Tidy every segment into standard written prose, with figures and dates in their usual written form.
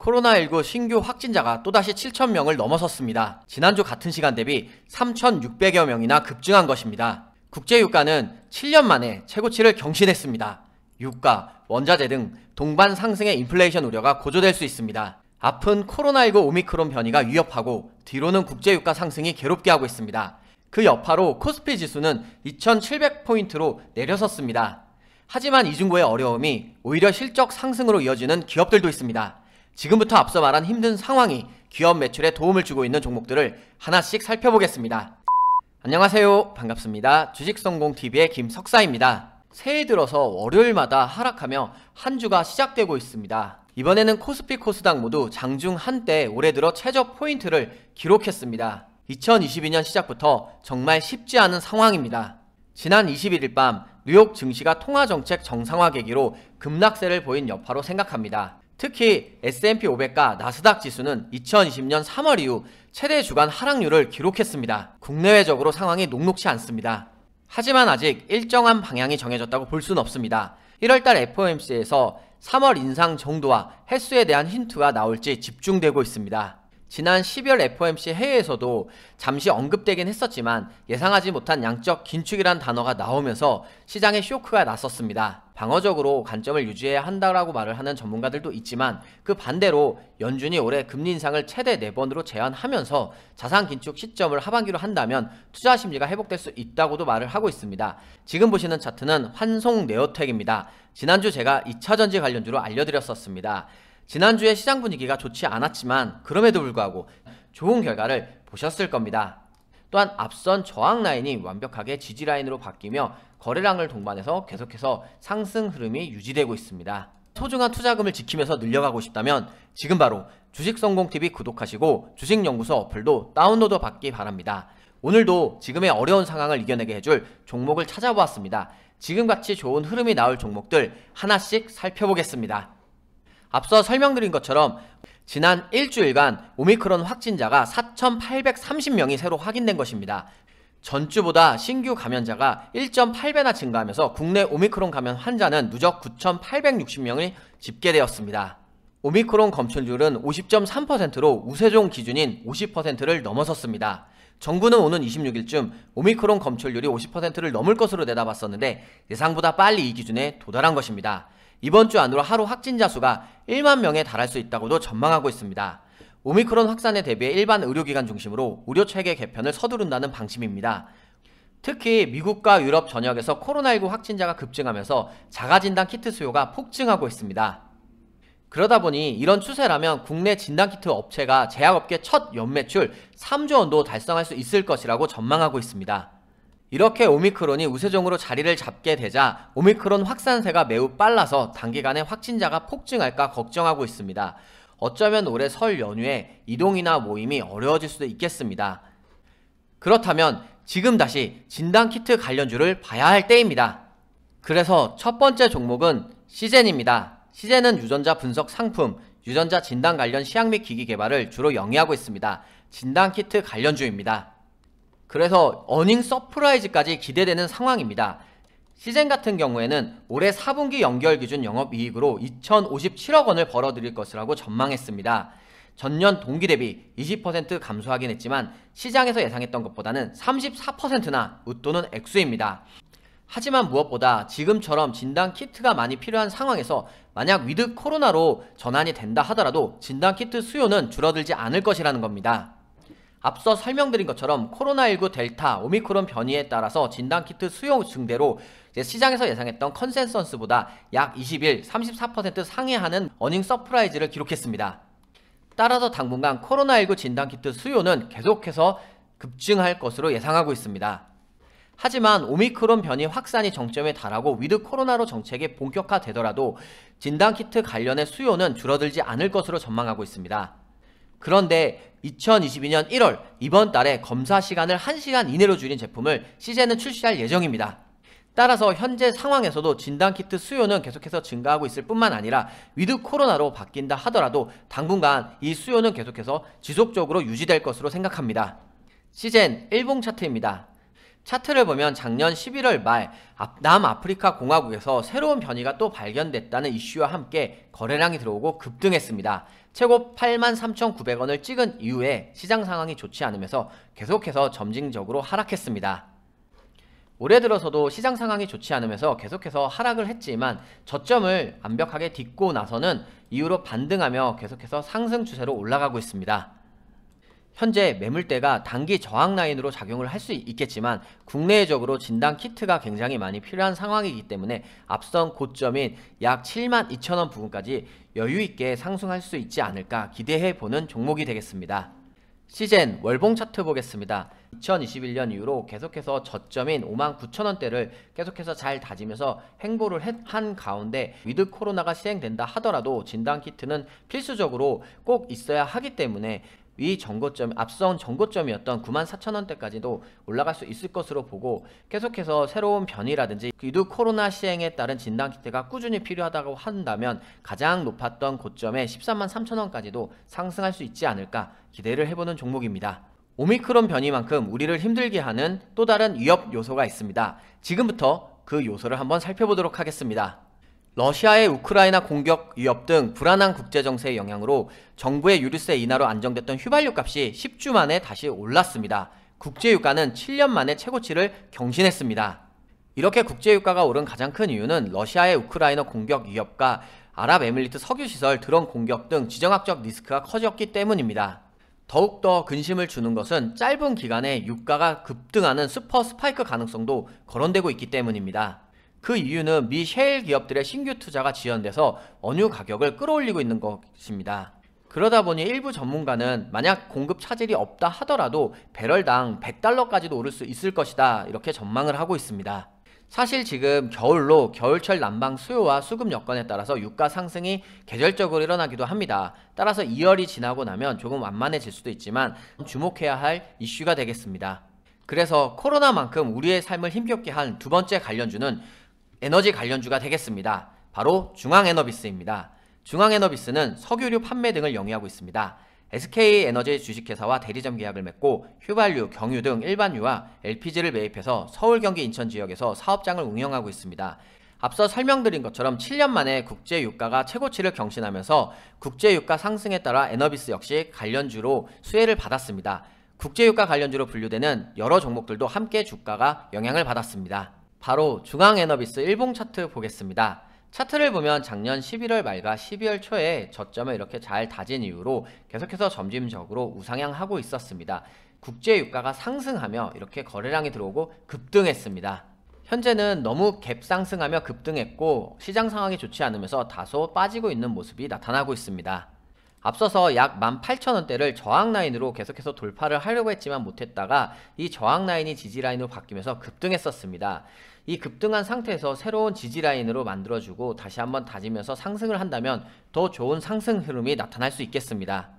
코로나19 신규 확진자가 또다시 7,000명을 넘어섰습니다. 지난주 같은 시간 대비 3,600여 명이나 급증한 것입니다. 국제유가는 7년 만에 최고치를 경신했습니다. 유가, 원자재 등 동반 상승의 인플레이션 우려가 고조될 수 있습니다. 앞은 코로나19 오미크론 변이가 위협하고 뒤로는 국제유가 상승이 괴롭게 하고 있습니다. 그 여파로 코스피 지수는 2,700포인트로 내려섰습니다. 하지만 이 중고의 어려움이 오히려 실적 상승으로 이어지는 기업들도 있습니다. 지금부터 앞서 말한 힘든 상황이 기업 매출에 도움을 주고 있는 종목들을 하나씩 살펴보겠습니다. 안녕하세요. 반갑습니다. 주식성공TV의 김석사입니다. 새해 들어서 월요일마다 하락하며 한 주가 시작되고 있습니다. 이번에는 코스피 코스닥 모두 장중 한때 올해 들어 최저 포인트를 기록했습니다. 2022년 시작부터 정말 쉽지 않은 상황입니다. 지난 21일 밤 뉴욕 증시가 통화정책 정상화 계기로 급락세를 보인 여파로 생각합니다. 특히 S&P 500과 나스닥 지수는 2020년 3월 이후 최대 주간 하락률을 기록했습니다. 국내외적으로 상황이 녹록치 않습니다. 하지만 아직 일정한 방향이 정해졌다고 볼 수는 없습니다. 1월달 FOMC에서 3월 인상 정도와 횟수에 대한 힌트가 나올지 집중되고 있습니다. 지난 12월 FOMC 회의에서도 잠시 언급되긴 했었지만 예상하지 못한 양적 긴축이란 단어가 나오면서 시장에 쇼크가 났었습니다. 방어적으로 관점을 유지해야 한다라고 말을 하는 전문가들도 있지만 그 반대로 연준이 올해 금리 인상을 최대 4번으로 제한하면서 자산 긴축 시점을 하반기로 한다면 투자 심리가 회복될 수 있다고도 말을 하고 있습니다. 지금 보시는 차트는 환송 네오텍입니다. 지난주 제가 2차전지 관련주로 알려드렸었습니다. 지난주에 시장 분위기가 좋지 않았지만 그럼에도 불구하고 좋은 결과를 보셨을 겁니다. 또한 앞선 저항 라인이 완벽하게 지지 라인으로 바뀌며 거래량을 동반해서 계속해서 상승 흐름이 유지되고 있습니다. 소중한 투자금을 지키면서 늘려가고 싶다면 지금 바로 주식성공TV 구독하시고 주식연구소 어플도 다운로드 받기 바랍니다. 오늘도 지금의 어려운 상황을 이겨내게 해줄 종목을 찾아보았습니다. 지금같이 좋은 흐름이 나올 종목들 하나씩 살펴보겠습니다. 앞서 설명드린 것처럼 지난 일주일간 오미크론 확진자가 4,830명이 새로 확인된 것입니다. 전주보다 신규 감염자가 1.8배나 증가하면서 국내 오미크론 감염 환자는 누적 9,860명이 집계되었습니다. 오미크론 검출률은 50.3%로 우세종 기준인 50%를 넘어섰습니다. 정부는 오는 26일쯤 오미크론 검출률이 50%를 넘을 것으로 내다봤었는데 예상보다 빨리 이 기준에 도달한 것입니다. 이번 주 안으로 하루 확진자 수가 1만 명에 달할 수 있다고도 전망하고 있습니다. 오미크론 확산에 대비해 일반 의료기관 중심으로 의료체계 개편을 서두른다는 방침입니다. 특히 미국과 유럽 전역에서 코로나19 확진자가 급증하면서 자가진단 키트 수요가 폭증하고 있습니다. 그러다 보니 이런 추세라면 국내 진단키트 업체가 제약업계 첫 연매출 3조 원도 달성할 수 있을 것이라고 전망하고 있습니다. 이렇게 오미크론이 우세종으로 자리를 잡게 되자 오미크론 확산세가 매우 빨라서 단기간에 확진자가 폭증할까 걱정하고 있습니다. 어쩌면 올해 설 연휴에 이동이나 모임이 어려워질 수도 있겠습니다. 그렇다면 지금 다시 진단키트 관련주를 봐야 할 때입니다. 그래서 첫 번째 종목은 시젠입니다. 시젠은 유전자 분석 상품, 유전자 진단 관련 시약 및 기기 개발을 주로 영위하고 있습니다. 진단키트 관련주입니다. 그래서 어닝 서프라이즈까지 기대되는 상황입니다. 시젠 같은 경우에는 올해 4분기 연결 기준 영업이익으로 2,057억 원을 벌어들일 것이라고 전망했습니다. 전년 동기 대비 20% 감소하긴 했지만 시장에서 예상했던 것보다는 34%나 웃도는 액수입니다. 하지만 무엇보다 지금처럼 진단키트가 많이 필요한 상황에서 만약 위드 코로나로 전환이 된다 하더라도 진단키트 수요는 줄어들지 않을 것이라는 겁니다. 앞서 설명드린 것처럼 코로나19 델타, 오미크론 변이에 따라서 진단키트 수요 증대로 시장에서 예상했던 컨센서스보다 약 20일 34% 상회하는 어닝 서프라이즈를 기록했습니다. 따라서 당분간 코로나19 진단키트 수요는 계속해서 급증할 것으로 예상하고 있습니다. 하지만 오미크론 변이 확산이 정점에 달하고 위드 코로나로 정책이 본격화되더라도 진단키트 관련의 수요는 줄어들지 않을 것으로 전망하고 있습니다. 그런데 2022년 1월 이번 달에 검사 시간을 1시간 이내로 줄인 제품을 시젠은 출시할 예정입니다. 따라서 현재 상황에서도 진단키트 수요는 계속해서 증가하고 있을 뿐만 아니라 위드 코로나로 바뀐다 하더라도 당분간 이 수요는 계속해서 지속적으로 유지될 것으로 생각합니다. 시젠 일봉 차트입니다. 차트를 보면 작년 11월 말 남아프리카 공화국에서 새로운 변이가 또 발견됐다는 이슈와 함께 거래량이 들어오고 급등했습니다. 최고 83,900원을 찍은 이후에 시장 상황이 좋지 않으면서 계속해서 점진적으로 하락했습니다. 올해 들어서도 시장 상황이 좋지 않으면서 계속해서 하락을 했지만 저점을 완벽하게 딛고 나서는 이후로 반등하며 계속해서 상승 추세로 올라가고 있습니다. 현재 매물대가 단기 저항 라인으로 작용을 할 수 있겠지만 국내적으로 진단 키트가 굉장히 많이 필요한 상황이기 때문에 앞선 고점인 약 72,000원 부근까지 여유있게 상승할 수 있지 않을까 기대해보는 종목이 되겠습니다. 시젠 월봉 차트 보겠습니다. 2021년 이후로 계속해서 저점인 59,000원대를 계속해서 잘 다지면서 횡보를 한 가운데 위드 코로나가 시행된다 하더라도 진단키트는 필수적으로 꼭 있어야 하기 때문에 이 전고점, 앞선 전고점이었던 94,000원대까지도 올라갈 수 있을 것으로 보고 계속해서 새로운 변이라든지 위드 코로나 시행에 따른 진단키트가 꾸준히 필요하다고 한다면 가장 높았던 고점에 133,000원까지도 상승할 수 있지 않을까 기대를 해보는 종목입니다. 오미크론 변이만큼 우리를 힘들게 하는 또 다른 위협 요소가 있습니다. 지금부터 그 요소를 한번 살펴보도록 하겠습니다. 러시아의 우크라이나 공격 위협 등 불안한 국제정세의 영향으로 정부의 유류세 인하로 안정됐던 휘발유 값이 10주 만에 다시 올랐습니다. 국제유가는 7년 만에 최고치를 경신했습니다. 이렇게 국제유가가 오른 가장 큰 이유는 러시아의 우크라이나 공격 위협과 아랍에미리트 석유시설 드론 공격 등 지정학적 리스크가 커졌기 때문입니다. 더욱더 근심을 주는 것은 짧은 기간에 유가가 급등하는 슈퍼 스파이크 가능성도 거론되고 있기 때문입니다. 그 이유는 미 셰일 기업들의 신규 투자가 지연돼서 원유 가격을 끌어올리고 있는 것입니다. 그러다 보니 일부 전문가는 만약 공급 차질이 없다 하더라도 배럴당 100달러까지도 오를 수 있을 것이다 이렇게 전망을 하고 있습니다. 사실 지금 겨울로 겨울철 난방 수요와 수급 여건에 따라서 유가 상승이 계절적으로 일어나기도 합니다. 따라서 2월이 지나고 나면 조금 완만해질 수도 있지만 주목해야 할 이슈가 되겠습니다. 그래서 코로나만큼 우리의 삶을 힘겹게 한 두 번째 관련주는 에너지 관련주가 되겠습니다. 바로 중앙에너비스입니다. 중앙에너비스는 석유류 판매 등을 영위하고 있습니다. SK에너지 주식회사와 대리점 계약을 맺고 휘발유, 경유 등 일반유와 LPG를 매입해서 서울, 경기, 인천 지역에서 사업장을 운영하고 있습니다. 앞서 설명드린 것처럼 7년 만에 국제유가가 최고치를 경신하면서 국제유가 상승에 따라 에너비스 역시 관련주로 수혜를 받았습니다. 국제유가 관련주로 분류되는 여러 종목들도 함께 주가가 영향을 받았습니다. 바로 중앙에너비스 일봉 차트 보겠습니다. 차트를 보면 작년 11월 말과 12월 초에 저점을 이렇게 잘 다진 이후로 계속해서 점진적으로 우상향하고 있었습니다. 국제유가가 상승하며 이렇게 거래량이 들어오고 급등했습니다. 현재는 너무 갭 상승하며 급등했고 시장 상황이 좋지 않으면서 다소 빠지고 있는 모습이 나타나고 있습니다. 앞서서 약 18,000원대를 저항라인으로 계속해서 돌파를 하려고 했지만 못했다가 이 저항라인이 지지라인으로 바뀌면서 급등했었습니다. 이 급등한 상태에서 새로운 지지라인으로 만들어주고 다시 한번 다지면서 상승을 한다면 더 좋은 상승 흐름이 나타날 수 있겠습니다.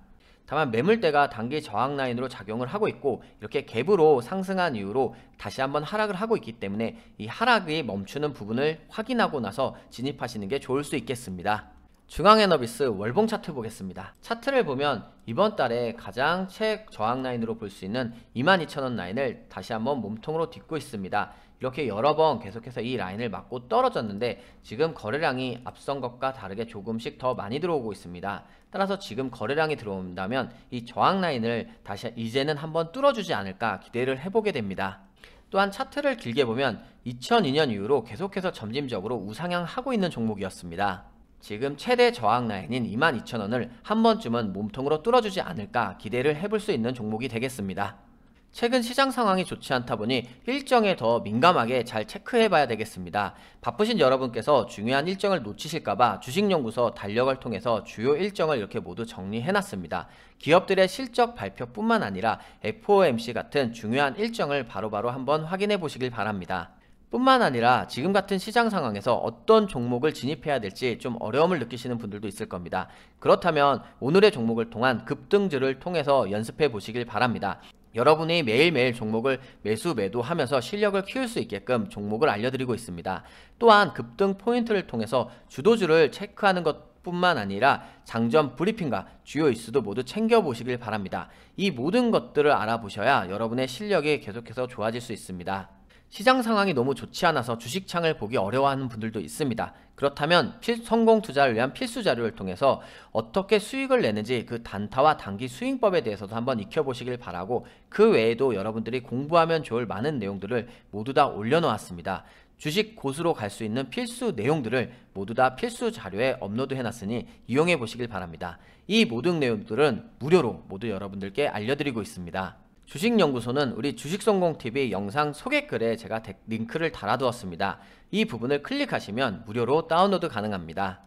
다만 매물대가 단기 저항라인으로 작용을 하고 있고 이렇게 갭으로 상승한 이후로 다시 한번 하락을 하고 있기 때문에 이 하락이 멈추는 부분을 확인하고 나서 진입하시는 게 좋을 수 있겠습니다. 중앙에너비스 월봉 차트 보겠습니다. 차트를 보면 이번 달에 가장 최저항 라인으로 볼 수 있는 22,000원 라인을 다시 한번 몸통으로 딛고 있습니다. 이렇게 여러 번 계속해서 이 라인을 맞고 떨어졌는데 지금 거래량이 앞선 것과 다르게 조금씩 더 많이 들어오고 있습니다. 따라서 지금 거래량이 들어온다면 이 저항 라인을 다시 이제는 한번 뚫어주지 않을까 기대를 해보게 됩니다. 또한 차트를 길게 보면 2002년 이후로 계속해서 점진적으로 우상향하고 있는 종목이었습니다. 지금 최대 저항 라인인 22,000원을 한 번쯤은 몸통으로 뚫어주지 않을까 기대를 해볼 수 있는 종목이 되겠습니다. 최근 시장 상황이 좋지 않다 보니 일정에 더 민감하게 잘 체크해봐야 되겠습니다. 바쁘신 여러분께서 중요한 일정을 놓치실까봐 주식연구소 달력을 통해서 주요 일정을 이렇게 모두 정리해놨습니다. 기업들의 실적 발표뿐만 아니라 FOMC 같은 중요한 일정을 바로바로 한번 확인해 보시길 바랍니다. 뿐만 아니라 지금 같은 시장 상황에서 어떤 종목을 진입해야 될지 좀 어려움을 느끼시는 분들도 있을 겁니다. 그렇다면 오늘의 종목을 통한 급등주를 통해서 연습해 보시길 바랍니다. 여러분이 매일매일 종목을 매수 매도하면서 실력을 키울 수 있게끔 종목을 알려드리고 있습니다. 또한 급등 포인트를 통해서 주도주를 체크하는 것 뿐만 아니라 장점 브리핑과 주요 이슈도 모두 챙겨보시길 바랍니다. 이 모든 것들을 알아보셔야 여러분의 실력이 계속해서 좋아질 수 있습니다. 시장 상황이 너무 좋지 않아서 주식창을 보기 어려워하는 분들도 있습니다. 그렇다면 성공 투자를 위한 필수 자료를 통해서 어떻게 수익을 내는지 그 단타와 단기 스윙법에 대해서도 한번 익혀보시길 바라고, 그 외에도 여러분들이 공부하면 좋을 많은 내용들을 모두 다 올려놓았습니다. 주식 고수로 갈 수 있는 필수 내용들을 모두 다 필수 자료에 업로드 해놨으니 이용해 보시길 바랍니다. 이 모든 내용들은 무료로 모두 여러분들께 알려드리고 있습니다. 주식연구소는 우리 주식성공TV 영상 소개글에 제가 링크를 달아두었습니다. 이 부분을 클릭하시면 무료로 다운로드 가능합니다.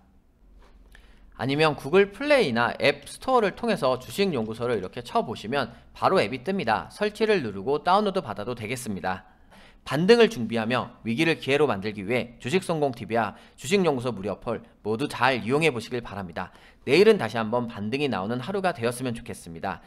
아니면 구글 플레이나 앱 스토어를 통해서 주식연구소를 이렇게 쳐보시면 바로 앱이 뜹니다. 설치를 누르고 다운로드 받아도 되겠습니다. 반등을 준비하며 위기를 기회로 만들기 위해 주식성공TV와 주식연구소 무료풀 모두 잘 이용해 보시길 바랍니다. 내일은 다시 한번 반등이 나오는 하루가 되었으면 좋겠습니다.